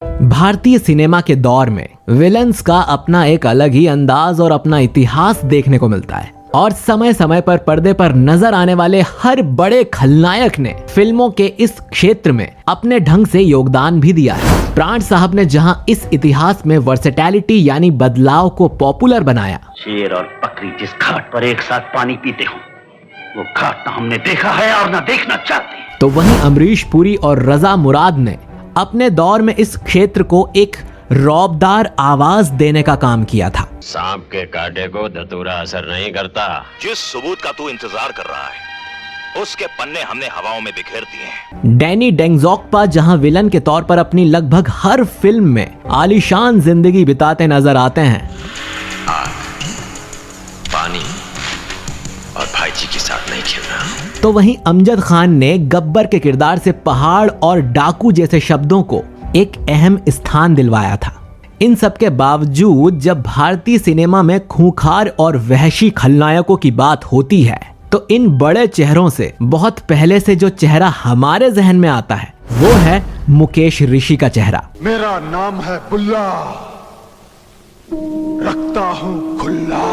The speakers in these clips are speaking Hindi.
भारतीय सिनेमा के दौर में विलन्स का अपना एक अलग ही अंदाज और अपना इतिहास देखने को मिलता है और समय समय पर पर्दे पर नजर आने वाले हर बड़े खलनायक ने फिल्मों के इस क्षेत्र में अपने ढंग से योगदान भी दिया है। प्राण साहब ने जहां इस इतिहास में वर्सेटैलिटी यानी बदलाव को पॉपुलर बनाया। शेर और बकरी जिस घाट पर एक साथ पानी पीते हो वो घाट ना हमने देखा है और ना देखना चाहते। तो वहीं अमरीश पुरी और रजा मुराद ने अपने दौर में इस क्षेत्र को एक रौबदार आवाज देने का काम किया था। सांप के कांटे को धतूरा असर नहीं करता। जिस सबूत का तू इंतजार कर रहा है उसके पन्ने हमने हवाओं में बिखेर दिए हैं। डैनी डेंगजोक्पा जहां विलन के तौर पर अपनी लगभग हर फिल्म में आलीशान जिंदगी बिताते नजर आते हैं। आग, पानी और भाई जी के साथ नहीं खेलना। तो वहीं अमजद खान ने गब्बर के किरदार से पहाड़ और डाकू जैसे शब्दों को एक अहम स्थान दिलवाया था। इन सब के बावजूद जब भारतीय सिनेमा में खूंखार और वहशी खलनायकों की बात होती है तो इन बड़े चेहरों से बहुत पहले से जो चेहरा हमारे जहन में आता है वो है मुकेश ऋषि का चेहरा। मेरा नाम है बुल्ला, रखता हूं खुल्ला।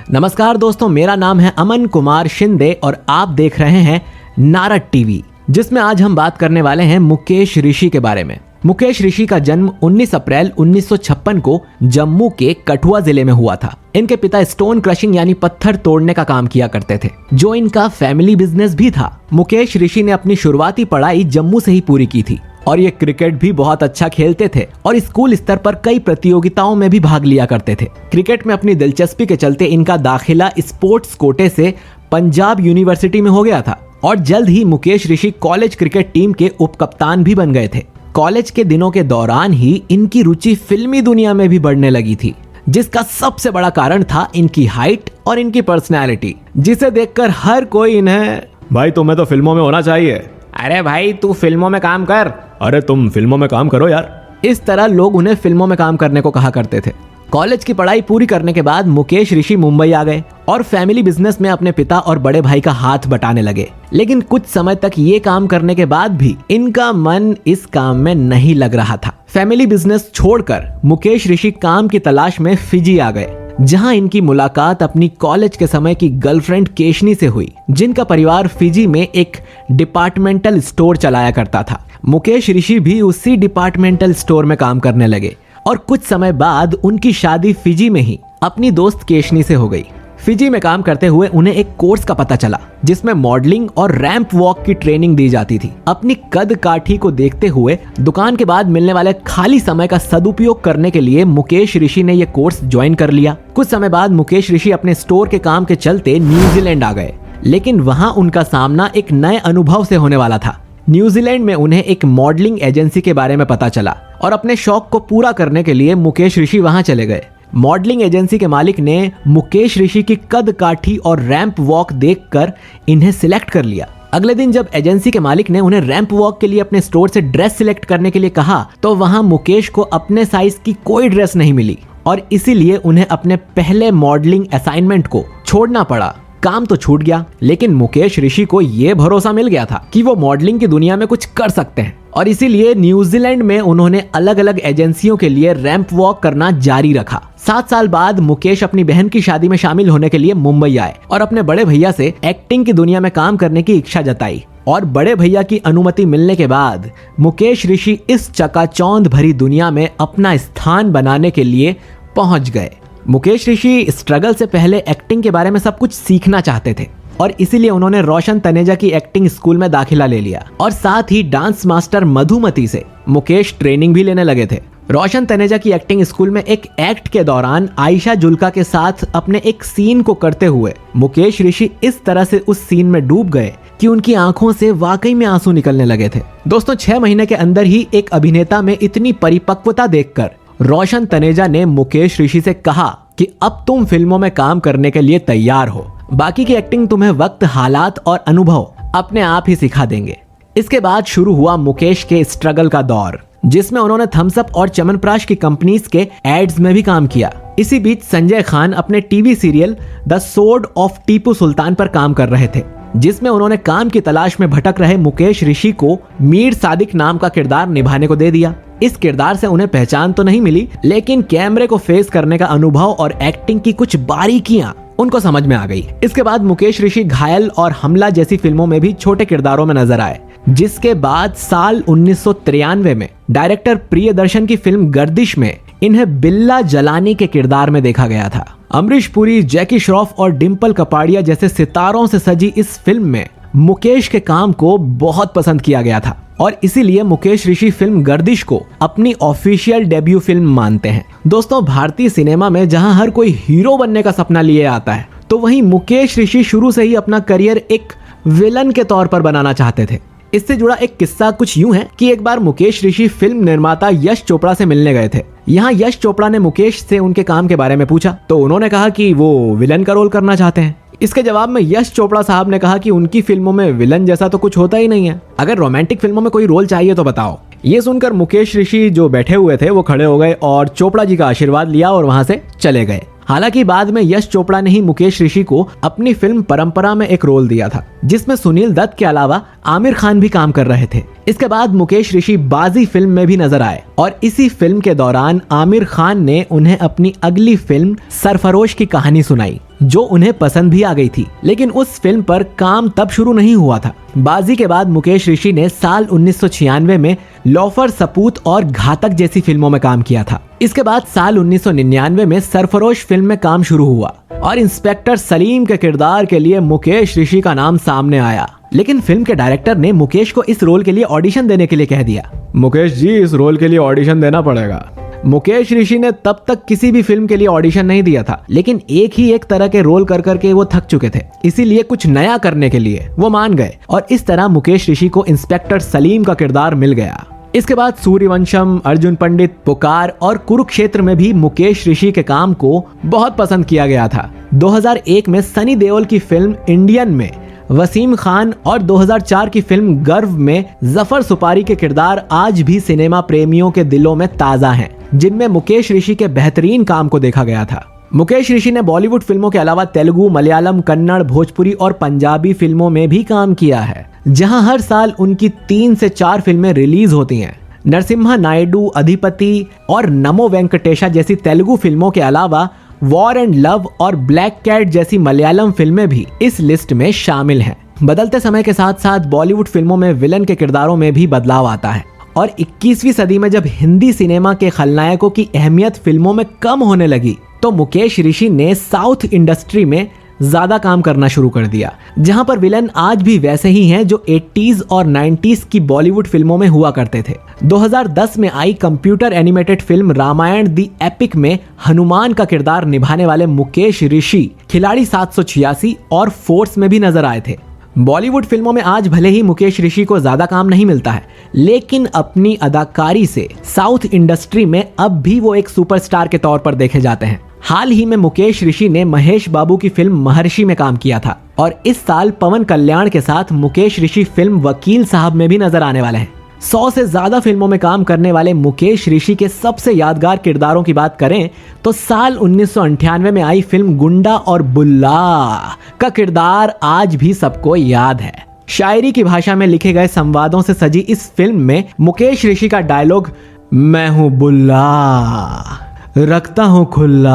नमस्कार दोस्तों, मेरा नाम है अमन कुमार शिंदे और आप देख रहे हैं नारद टीवी, जिसमें आज हम बात करने वाले हैं मुकेश ऋषि के बारे में। मुकेश ऋषि का जन्म 19 अप्रैल 1956 को जम्मू के कठुआ जिले में हुआ था। इनके पिता स्टोन क्रशिंग यानी पत्थर तोड़ने का काम किया करते थे, जो इनका फैमिली बिजनेस भी था। मुकेश ऋषि ने अपनी शुरुआती पढ़ाई जम्मू से ही पूरी की थी और ये क्रिकेट भी बहुत अच्छा खेलते थे और स्कूल स्तर पर कई प्रतियोगिताओं में भी भाग लिया करते थे। क्रिकेट में अपनी दिलचस्पी के चलते इनका दाखिला स्पोर्ट्स कोटे से पंजाब यूनिवर्सिटी में हो गया था और जल्द ही मुकेश ऋषि कॉलेज क्रिकेट टीम के उपकप्तान भी बन गए थे। कॉलेज के दिनों के दौरान ही इनकी रुचि फिल्मी दुनिया में भी बढ़ने लगी थी, जिसका सबसे बड़ा कारण था इनकी हाइट और इनकी पर्सनैलिटी, जिसे देखकर हर कोई इन्हें भाई तुम्हें तो फिल्मों में होना चाहिए, अरे भाई तू फिल्मों में काम कर, अरे तुम फिल्मों में काम करो यार, इस तरह लोग उन्हें फिल्मों में काम करने को कहा करते थे। कॉलेज की पढ़ाई पूरी करने के बाद मुकेश ऋषि मुंबई आ गए और फैमिली बिजनेस में अपने पिता और बड़े भाई का हाथ बटाने लगे। लेकिन कुछ समय तक ये काम करने के बाद भी इनका मन इस काम में नहीं लग रहा था। फैमिली बिजनेस छोड़कर मुकेश ऋषि काम की तलाश में फिजी आ गए, जहां इनकी मुलाकात अपनी कॉलेज के समय की गर्लफ्रेंड केशनी से हुई, जिनका परिवार फिजी में एक डिपार्टमेंटल स्टोर चलाया करता था। मुकेश ऋषि भी उसी डिपार्टमेंटल स्टोर में काम करने लगे और कुछ समय बाद उनकी शादी फिजी में ही अपनी दोस्त केशनी से हो गई। फिजी में काम करते हुए उन्हें एक कोर्स का पता चला जिसमें मॉडलिंग और रैंप वॉक की ट्रेनिंग दी जाती थी। अपनी कद काठी को देखते हुए दुकान के बाद मिलने वाले खाली समय का सदुपयोग करने के लिए मुकेश ऋषि ने यह कोर्स ज्वाइन कर लिया। कुछ समय बाद मुकेश ऋषि अपने स्टोर के काम के चलते न्यूजीलैंड आ गए, लेकिन वहां उनका सामना एक नए अनुभव से होने वाला था। न्यूजीलैंड में उन्हें एक मॉडलिंग एजेंसी के बारे में पता चला और अपने शौक को पूरा करने के लिए मुकेश ऋषि वहां चले गए। मॉडलिंग एजेंसी के मालिक ने मुकेश ऋषि की कद काठी और रैंप वॉक देखकर इन्हें सिलेक्ट कर लिया। अगले दिन जब एजेंसी के मालिक ने उन्हें रैंप वॉक के लिए अपने स्टोर से ड्रेस सिलेक्ट करने के लिए कहा तो वहां मुकेश को अपने साइज की कोई ड्रेस नहीं मिली और इसीलिए उन्हें अपने पहले मॉडलिंग असाइनमेंट को छोड़ना पड़ा। काम तो छूट गया, लेकिन मुकेश ऋषि को यह भरोसा मिल गया था कि वो मॉडलिंग की दुनिया में कुछ कर सकते हैं और इसीलिए न्यूजीलैंड में उन्होंने अलग अलग एजेंसियों के लिए रैंप वॉक करना जारी रखा। 7 साल बाद मुकेश अपनी बहन की शादी में शामिल होने के लिए मुंबई आए और अपने बड़े भैया से एक्टिंग की दुनिया में काम करने की इच्छा जताई और बड़े भैया की अनुमति मिलने के बाद मुकेश ऋषि इस चकाचौंध भरी दुनिया में अपना स्थान बनाने के लिए पहुंच गए। मुकेश ऋषि स्ट्रगल से पहले एक्टिंग के बारे में सब कुछ सीखना चाहते थे और इसीलिए उन्होंने रोशन तनेजा की एक्टिंग स्कूल में दाखिला ले लिया और साथ ही डांस मास्टर मधुमती से मुकेश ट्रेनिंग भी लेने लगे थे। रोशन तनेजा की एक्टिंग स्कूल में एक एक्ट के दौरान आयशा जुल्का के साथ अपने एक सीन को करते हुए मुकेश ऋषि इस तरह से उस सीन में डूब गए कि उनकी आंखों से वाकई में आंसू निकलने लगे थे। दोस्तों, 6 महीने के अंदर ही एक अभिनेता में इतनी परिपक्वता देखकर रोशन तनेजा ने मुकेश ऋषि से कहा कि अब तुम फिल्मों में काम करने के लिए तैयार हो, बाकी की एक्टिंग तुम्हें वक्त, हालात और अनुभव अपने आप ही सिखा देंगे। इसके बाद शुरू हुआ मुकेश के स्ट्रगल का दौर, जिसमें उन्होंने थम्स अप और च्यवनप्राश की कंपनीज के एड्स में भी काम किया। इसी बीच संजय खान अपने TV serial the sword of Tipu Sultan पर काम कर रहे थे। जिसमें उन्होंने काम की तलाश में भटक रहे मुकेश ऋषि को मीर सादिक नाम का किरदार निभाने को दे दिया। इस किरदार से उन्हें पहचान तो नहीं मिली, लेकिन कैमरे को फेस करने का अनुभव और एक्टिंग की कुछ बारीकियां उनको समझ में आ गई। इसके बाद मुकेश ऋषि घायल और हमला जैसी फिल्मों में भी छोटे किरदारों में नजर आए, जिसके बाद साल 1993 में डायरेक्टर प्रियदर्शन की फिल्म गर्दिश में इन्हें बिल्ला जलानी के किरदार में देखा गया था। अमरीश पुरी, जैकी श्रॉफ और डिम्पल कपाड़िया जैसे सितारों से सजी इस फिल्म में मुकेश के काम को बहुत पसंद किया गया था और इसीलिए मुकेश ऋषि फिल्म गर्दिश को अपनी ऑफिशियल डेब्यू फिल्म मानते हैं। दोस्तों, भारतीय सिनेमा में जहां हर कोई हीरो बनने का सपना लिए आता है, तो वहीं मुकेश ऋषि शुरू से ही अपना करियर एक विलन के तौर पर बनाना चाहते थे। इससे जुड़ा एक किस्सा कुछ यूं है कि एक बार मुकेश ऋषि फिल्म निर्माता यश चोपड़ा से मिलने गए थे। यहाँ यश चोपड़ा ने मुकेश से उनके काम के बारे में पूछा, तो उन्होंने कहा कि वो विलन का रोल करना चाहते हैं। इसके जवाब में यश चोपड़ा साहब ने कहा कि उनकी फिल्मों में विलन जैसा तो कुछ होता ही नहीं है, अगर रोमांटिक फिल्मों में कोई रोल चाहिए तो बताओ। ये सुनकर मुकेश ऋषि जो बैठे हुए थे वो खड़े हो गए और चोपड़ा जी का आशीर्वाद लिया और वहां से चले गए। हालांकि बाद में यश चोपड़ा ने ही मुकेश ऋषि को अपनी फिल्म परंपरा में एक रोल दिया था, जिसमें सुनील दत्त के अलावा आमिर खान भी काम कर रहे थे। इसके बाद मुकेश ऋषि बाजी फिल्म में भी नजर आए और इसी फिल्म के दौरान आमिर खान ने उन्हें अपनी अगली फिल्म सरफरोश की कहानी सुनाई, जो उन्हें पसंद भी आ गई थी, लेकिन उस फिल्म पर काम तब शुरू नहीं हुआ था। बाजी के बाद मुकेश ऋषि ने साल 1996 में लॉफर, सपूत और घातक जैसी फिल्मों में काम किया था। इसके बाद साल 1999 में सरफरोश फिल्म में काम शुरू हुआ और इंस्पेक्टर सलीम के किरदार के लिए मुकेश ऋषि का नाम सामने आया, लेकिन फिल्म के डायरेक्टर ने मुकेश को इस रोल के लिए ऑडिशन देने के लिए कह दिया। मुकेश जी, इस रोल के लिए ऑडिशन देना पड़ेगा। मुकेश ऋषि ने तब तक किसी भी फिल्म के लिए ऑडिशन नहीं दिया था, लेकिन एक ही एक तरह के रोल कर करके वो थक चुके थे, इसीलिए कुछ नया करने के लिए वो मान गए और इस तरह मुकेश ऋषि को इंस्पेक्टर सलीम का किरदार मिल गया। इसके बाद सूर्यवंशम, अर्जुन पंडित, पुकार और कुरुक्षेत्र में भी मुकेश ऋषि के काम को बहुत पसंद किया गया था। 2001 में सनी देओल की फिल्म इंडियन में वसीम खान और 2004 की फिल्म गर्व में जफर सुपारी के किरदार आज भी सिनेमा प्रेमियों के दिलों में ताजा हैं, जिनमें मुकेश ऋषि के बेहतरीन काम को देखा गया था। मुकेश ऋषि ने बॉलीवुड फिल्मों के अलावा तेलुगु, मलयालम, कन्नड़, भोजपुरी और पंजाबी फिल्मों में भी काम किया है, जहां हर साल उनकी 3 से 4 फिल्में रिलीज होती हैं। नरसिम्हा नायडू, अधिपति और नमो वेंकटेशा जैसी तेलुगु फिल्मों के अलावा वॉर एंड लव और ब्लैक कैट जैसी मलयालम फिल्में भी इस लिस्ट में शामिल हैं। बदलते समय के साथ साथ बॉलीवुड फिल्मों में विलन के किरदारों में भी बदलाव आता है और 21वीं सदी में जब हिंदी सिनेमा के खलनायकों की अहमियत फिल्मों में कम होने लगी, तो मुकेश ऋषि ने साउथ इंडस्ट्री में ज्यादा काम करना शुरू कर दिया, जहां पर विलन आज भी वैसे ही हैं जो 80s और 90s की बॉलीवुड फिल्मों में हुआ करते थे। 2010 में आई computer animated film Ramayana the epic में हनुमान का किरदार निभाने वाले मुकेश ऋषि खिलाड़ी 786 और फोर्स में भी नजर आए थे। बॉलीवुड फिल्मों में आज भले ही मुकेश ऋषि को ज्यादा काम नहीं मिलता है, लेकिन अपनी अदाकारी से साउथ इंडस्ट्री में अब भी वो एक सुपरस्टार के तौर पर देखे जाते हैं। हाल ही में मुकेश ऋषि ने महेश बाबू की फिल्म महर्षि में काम किया था और इस साल पवन कल्याण के साथ मुकेश ऋषि फिल्म वकील साहब में भी नजर आने वाले हैं। 100 से ज्यादा फिल्मों में काम करने वाले मुकेश ऋषि के सबसे यादगार किरदारों की बात करें तो साल 1998 में आई फिल्म गुंडा और बुल्ला का किरदार आज भी सबको याद है। शायरी की भाषा में लिखे गए संवादों से सजी इस फिल्म में मुकेश ऋषि का डायलॉग, मैं हूं बुल्ला, रखता हूं खुला,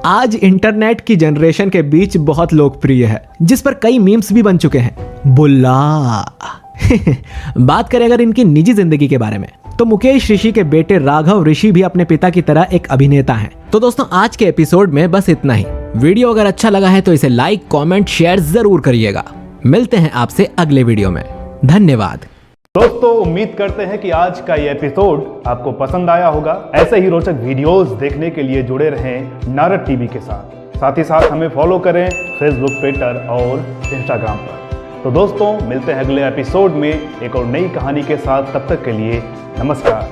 आज इंटरनेट की जनरेशन के बीच बहुत लोकप्रिय है, जिस पर कई मीम्स भी बन चुके हैं। बुल्ला। बात करें अगर इनकी निजी जिंदगी के बारे में, तो मुकेश ऋषि के बेटे राघव ऋषि भी अपने पिता की तरह एक अभिनेता हैं। तो दोस्तों, आज के एपिसोड में बस इतना ही। वीडियो अगर अच्छा लगा है तो इसे लाइक, कमेंट, शेयर जरूर करिएगा। मिलते हैं आपसे अगले वीडियो में। धन्यवाद। दोस्तों, उम्मीद करते हैं कि आज का ये एपिसोड आपको पसंद आया होगा। ऐसे ही रोचक वीडियोस देखने के लिए जुड़े रहें नारद टीवी के साथ ही साथ हमें फॉलो करें फेसबुक, ट्विटर और इंस्टाग्राम पर। तो दोस्तों, मिलते हैं अगले एपिसोड में एक और नई कहानी के साथ। तब तक के लिए नमस्कार।